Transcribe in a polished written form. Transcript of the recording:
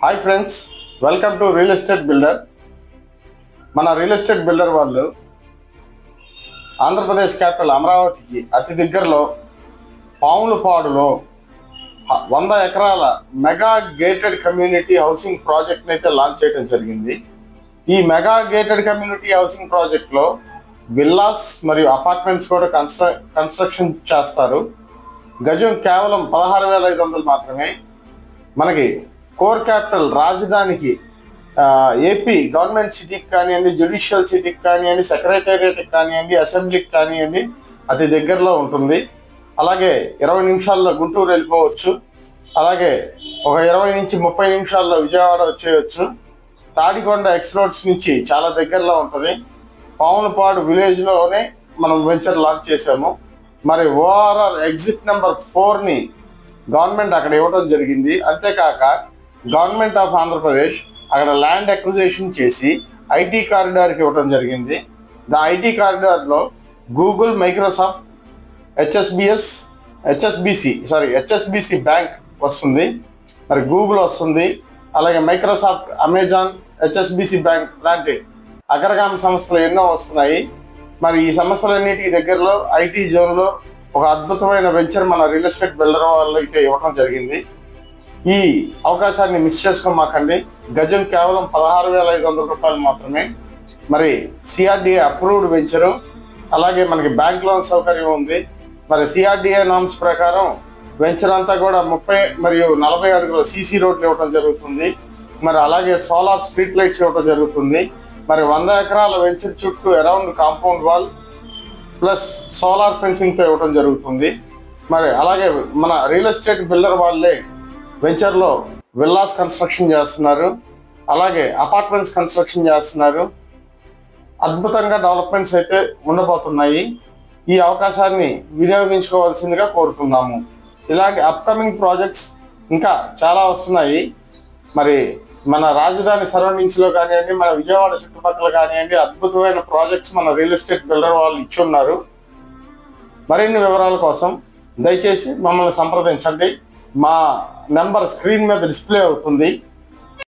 Hi friends, welcome to real estate builder. మన real estate builder వాళ్ళు Andhra Pradesh capital అమరావతికి అతి దగ్గరలో పాములపాడులో 100 ఎకరాల మెగా గేటెడ్ కమ్యూనిటీ హౌసింగ్ ప్రాజెక్ట్ని అయితే లాంచ్ చేయడం జరిగింది. ఈ మెగా గేటెడ్ కమ్యూనిటీ హౌసింగ్ ప్రాజెక్ట్లో విల్లాస్ మరియు అపార్ట్మెంట్స్ కూడా కన్స్ట్రక్షన్ చేస్తారు. గజం కేవలం 16,500 మాత్రమే. మనకి కోర్ క్యాపిటల్ రాజధానికి ఏపీ గవర్నమెంట్ సిటీకి కానివ్వండి, జ్యుడిషియల్ సిటీకి కానివ్వండి, సెక్రటేరియట్కి కానివ్వండి, అసెంబ్లీకి కానివ్వండి అతి దగ్గరలో ఉంటుంది. అలాగే 20 నిమిషాల్లో గుంటూరు వెళ్ళిపోవచ్చు. అలాగే ఒక 20 నుంచి 30 నిమిషాల్లో విజయవాడ వచ్చేయచ్చు. తాడికొండ ఎక్స్ రోడ్స్ నుంచి చాలా దగ్గరలో ఉంటుంది. పాములపాడు విలేజ్లోనే మనం వెంచర్ లాంచ్ చేసాము. మరి ఓఆర్ఆర్ ఎగ్జిట్ నెంబర్ 4ని గవర్నమెంట్ అక్కడ ఇవ్వడం జరిగింది. అంతేకాక గవర్నమెంట్ ఆఫ్ ఆంధ్రప్రదేశ్ అక్కడ ల్యాండ్ అక్విజిషన్ చేసి ఐటీ కారిడార్కి ఇవ్వడం జరిగింది. ఐటీ కారిడార్లో గూగుల్, మైక్రోసాఫ్ట్, హెచ్ఎస్బిసి బ్యాంక్ వస్తుంది, మరి గూగుల్ వస్తుంది, అలాగే మైక్రోసాఫ్ట్, అమెజాన్, హెచ్ఎస్బిసి బ్యాంక్ లాంటి అగ్రగామి సంస్థలు ఎన్నో వస్తున్నాయి. మరి ఈ సంస్థలన్నిటికి దగ్గరలో ఐటీ జోన్లో ఒక అద్భుతమైన వెంచర్ మన రియల్ ఎస్టేట్ బిల్డర్ వాళ్ళు అయితే ఇవ్వడం జరిగింది. ఈ అవకాశాన్ని మిస్ చేసుకోమాకండి. గజం కేవలం 16,500 రూపాయలు మాత్రమే. మరి సిఆర్డిఏ అప్రూవ్డ్ వెంచరు, అలాగే మనకి బ్యాంక్ లోన్ సౌకర్యం ఉంది. మరి సిఆర్డిఏ నామ్స్ ప్రకారం వెంచర్ అంతా కూడా 30 మరియు 40 అడుగుల సీసీ రోడ్లు ఇవ్వడం జరుగుతుంది. మరి అలాగే సోలార్ స్ట్రీట్ లైట్స్ ఇవ్వడం జరుగుతుంది. మరి 100 ఎకరాల వెంచర్ చుట్టూ around compound wall plus solar ఫెన్సింగ్తో ఇవ్వడం జరుగుతుంది. మరి అలాగే మన రియల్ ఎస్టేట్ బిల్డర్ వాళ్ళే వెంచర్లో విల్లాస్ కన్స్ట్రక్షన్ చేస్తున్నారు, అలాగే అపార్ట్మెంట్స్ కన్స్ట్రక్షన్ చేస్తున్నారు. అద్భుతంగా డెవలప్మెంట్స్ అయితే ఉండబోతున్నాయి. ఈ అవకాశాన్ని వినియోగించుకోవాల్సిందిగా కోరుతున్నాము. ఇలాంటి అప్కమింగ్ ప్రాజెక్ట్స్ ఇంకా చాలా వస్తున్నాయి. మరి మన రాజధాని సరౌండింగ్స్లో కానివ్వండి, మన విజయవాడ చుట్టుపక్కల కానివ్వండి అద్భుతమైన ప్రాజెక్ట్స్ మన రియల్ ఎస్టేట్ బిల్డర్ వాళ్ళు ఇచ్చున్నారు. మరిన్ని వివరాల కోసం దయచేసి మమ్మల్ని సంప్రదించండి. మా నెంబర్ స్క్రీన్ మీద డిస్ప్లే అవుతుంది.